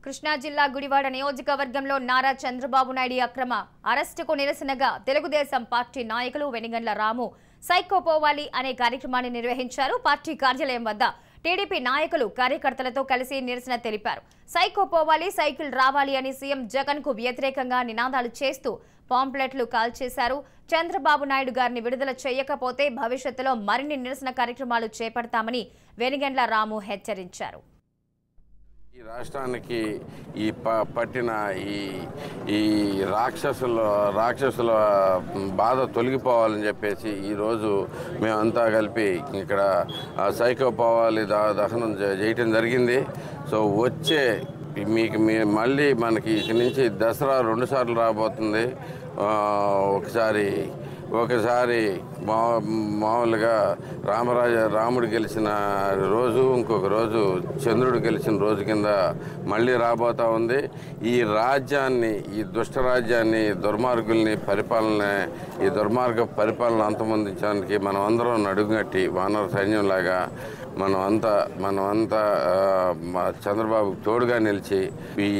కృష్ణా జిల్లా గుడివాడ నియోజకవర్గంలో నారా చంద్రబాబు నాయుడు అక్రమ అరెస్టుకు నిరసనగా తెలుగుదేశం పార్టీ నాయకులు వెనిగండ్ల రాము సైకో పోవాలి అనే కార్యక్రమాన్ని నిర్వహించారు. పార్టీ కార్యాలయం వద్ద టీడీపీ నాయకులు కార్యకర్తలతో కలిసి నిరసన తెలిపారు. సైకో పోవాలి, సైకిల్ రావాలి అని సీఎం జగన్ కు వ్యతిరేకంగా నినాదాలు చేస్తూ పాంప్లెట్లు కాల్చేశారు. చంద్రబాబు నాయుడు గారిని విడుదల చేయకపోతే భవిష్యత్తులో మరిన్ని నిరసన కార్యక్రమాలు చేపడతామని వెనిగండ్ల రాము హెచ్చరించారు. ఈ రాష్ట్రానికి పట్టిన ఈ రాక్షసుల బాధ తొలగిపోవాలని చెప్పేసి ఈరోజు మేమంతా కలిపి ఇక్కడ సైకో పోవాలి దహనం చేయటం జరిగింది. సో వచ్చే మళ్ళీ మనకి ఇక్కడి నుంచి దసరా 2 సార్లు రాబోతుంది. ఒకసారి మామూలుగా రాముడు గెలిచిన రోజు, ఇంకొక రోజు చంద్రుడు గెలిచిన రోజు కింద మళ్ళీ రాబోతూ ఉంది. ఈ రాజ్యాన్ని, ఈ దుష్ట రాజ్యాన్ని, ఈ దుర్మార్గ పరిపాలన అంతమొందించడానికి మనం అందరం నడుగట్టి వానర సైన్యంలాగా మనమంతా చంద్రబాబుకు తోడుగా నిలిచి ఈ